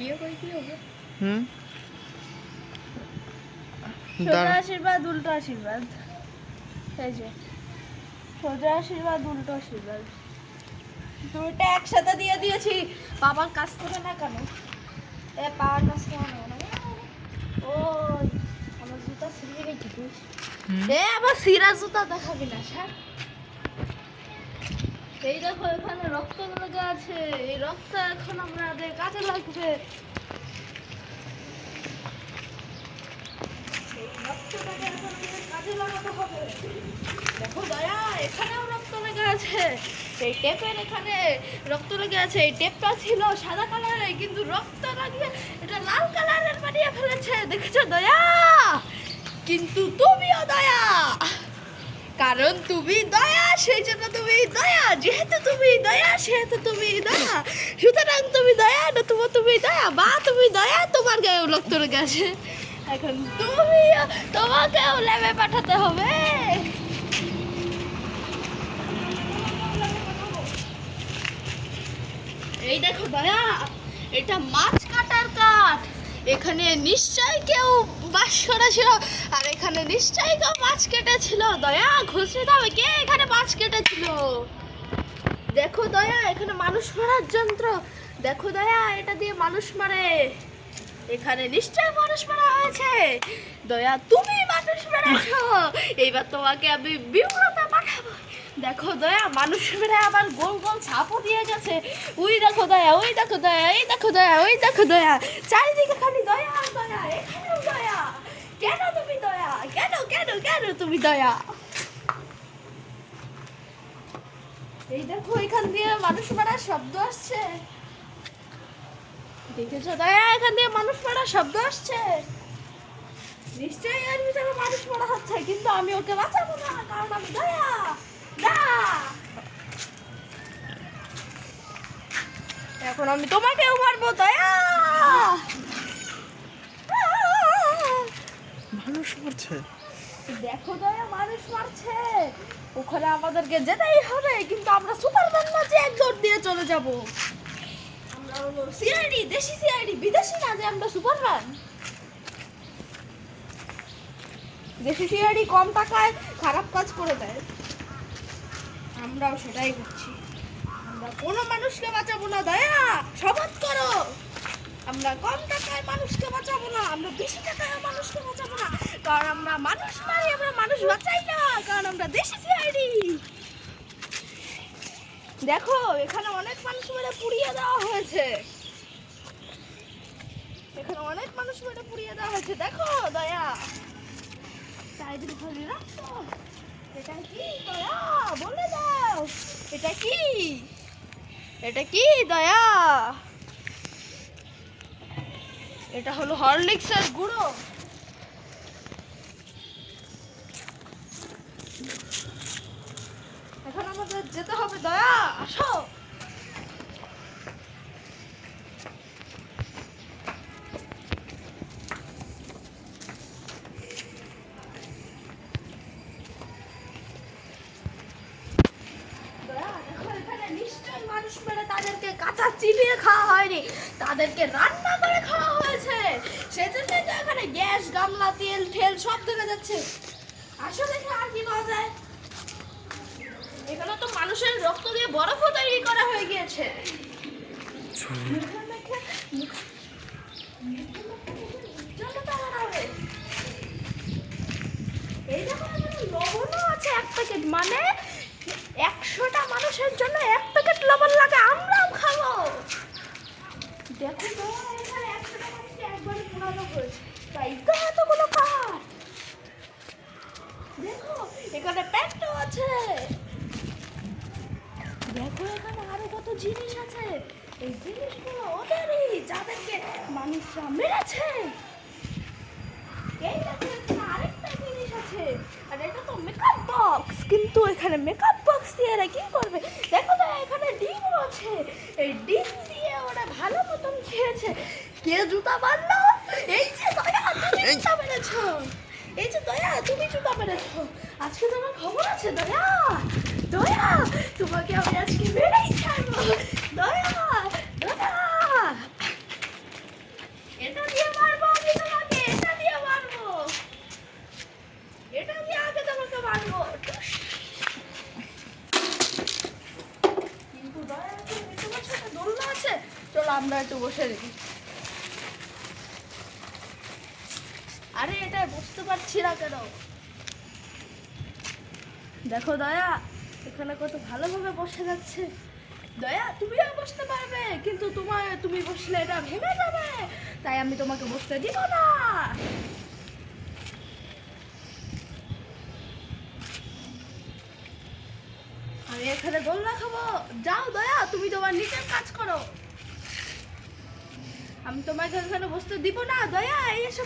হুম সোজা আশীর্বাদ উল্টো আশীর্বাদ, এই যে সোজা আশীর্বাদ উল্টো আশীর্বাদ দুইটা একসাথে দিয়ে দিয়েছি। বাবার কাজ করে না কেন? এ পাওয়ার কাজ করে না। ওই আমার জুতা ছিঁড়ে রেখে দিস। এ আবার সিরা জুতা দেখাবি না স্যার। এই দেখো এখানে রক্ত লেগে আছে, এই রক্ত এখন আমাদের কাজে লাগবে। রক্তটাকে এখন আমাদের কাজে লাগাতে হবে। দেখো দয়া, এখানেও রক্ত লেগে আছে। এই টেপের এখানে রক্ত লেগে আছে। এই টেপটা ছিল সাদা কালারের, কিন্তু রক্ত লাগিয়ে এটা লাল কালারের বানিয়ে ফেলেছে। দেখেছো দয়া? কিন্তু তুমিও দয়া, কারণ তুমি দয়া, সেই জন্য তুমি দয়া। যেহেতু তুমি দয়া সেহেতু তুমি দয়া, সুতরাং তুমি দয়া, নতুবা তুমি দয়া, বা তুমি দয়া, তোমার গায়েও রক্ত লেগে আছে। এখন তুমিও, তোমাকেও ল্যাবে পাঠাতে হবে। এই দেখো দয়া, এটা মাছ কাটার কাঠ। এখানে নিশ্চয়ই কেউ বাস করেছিল, আর এখানে নিশ্চয়ই কেউ মাছ কেটেছিল। দয়া, খুঁজতে হবে কে এখানে মাছ কেটেছিল। দেখো দয়া, এখানে মানুষ মারার যন্ত্র। দেখো দয়া, এটা দিয়ে মানুষ মারে। এখানে নিশ্চয়ই মানুষ মারা হয়েছে। দয়া, তুমি মানুষ মেরেছো। এইবার তোমাকে আমি বিউরোতে পাঠাবো। দেখো দয়া, মানুষ মেরে আবার গোল গোল ছাপও দিয়ে গেছে। ওই দেখো দয়া, ওই দেখো দয়া, এই দেখো দয়া, ওই দেখো দয়া, চারিদিকে খালি দয়া আর দয়া। এখানেও দয়া। কেন তুমি দয়া? কেন কেন কেন তুমি দয়া? এই দেখো এখান দিয়ে মানুষ মারার শব্দ আসছে। দেখেছো দয়া, এখান দিয়ে মানুষ মারার শব্দ আসছে। নিশ্চয়ই এর ভিতরে মানুষ মারা হচ্ছে, কিন্তু আমি ওকে বাঁচাবো না, কারণ আমি দয়া। না, এখন আমি তোমাকেও মারবো দয়া। মানুষ মারছে। দেখো দয়া, মানুষ মারছে। ওখানে আমাদেরকে যেতেই হবে, কিন্তু আমরা সুপারম্যান না যে এক দৌড় দিয়ে চলে যাব। আমরা হলো সিআইডি, দেশি সিআইডি, বিদেশি না যে আমরা সুপারম্যান। দেশি সিআইডি কম টাকায় খারাপ কাজ করে দেয়, আমরাও সেটাই করছি। আমরা কোনো মানুষকে বাঁচাবো না দয়া, শপথ করো। আমরা কম টাকায় মানুষকে বাঁচাবো না, আমরা বেশি টাকায় মানুষকে বাঁচাবো না, কারণ আমরা মানুষ মারি, আমরা মানুষ বাঁচাই না, কারণ আমরা দেশি সিআইডি। দেখো এখানে অনেক মানুষ মেরে পুড়িয়ে দেওয়া হয়েছে। এখানে অনেক মানুষ মেরে পুড়িয়ে দেওয়া হয়েছে। দেখো দয়া, চারিদিকে খালি রক্ত। এটা কি দয়া? বলে দাও, এটা কি? এটা কি দয়া? এটা হলো হরলিক্সের গুঁড়ো। এখন আমাদের যেতে হবে দয়া, আসো। মানুষ মেরে তাদেরকে কাঁচা চিবিয়ে খাওয়া হয়নি, তাদেরকে রান্না করে খাওয়া হয়েছে। সেজন্যই তো এখানে গ্যাস, গামলা, তেল ঠেল সব ধরে যাচ্ছে। আসলে আর কি পাওয়া যায়? এখানে তো মানুষের রক্ত দিয়ে বরফও তৈরি করা হয়ে গিয়েছে। এই দেখো লবণও আছে এক প্যাকেট, মানে 100টা মানুষের জন্য এক প্যাকেট লবণ লাগে, আমরাও খাবো। দেখো তো এখানে 100টা মানুষকে একবারে পোড়ানো হয়েছে, তাই তো এতগুলো কাঠ। দেখো এখানে প্যান্টও আছে। দেখো এখানে আরো কত জিনিস আছে। এই জিনিসগুলো ওদেরই, যাদেরকে মানুষরা মেরেছে। এই দেখো এখানে আরেকটা জিনিস আছে, আর এটা তো মেকআপ বক্স, কিন্তু এখানে মেকআপ বক্স দিয়ে এরা কি করবে? দেখো তো এখানে ডিমও আছে, এই ডিম দিয়ে ওরা ভালো মতন খেয়েছে। কে জুতা মারলো? এই যে দয়া, তুমি জুতা মেরেছো। এই যে দয়া, তুমি জুতা মেরেছো। আজকে তোমার খবর আছে দয়া। দয়া, তোমাকে আমি আজকে মেরেই ছাড়বো। দয়া দয়া। একটু বসে দেখি। আরে এটা বুঝতে পারছি না কেন। দেখো দয়া, এখানে কত ভালোভাবে বসে যাচ্ছে। দয়া তুমিও বসতে পারবে, কিন্তু তুমি বসলে এটা ভেঙে যাবে, তাই আমি তোমাকে বসতে দিব না। আমি এখানে গোল্লা খাবো। যাও দয়া, তুমি তোমার নিজের কাজ করো। আমি তোমাকে এখানে বসতে দিব না। দয়া, এই এসব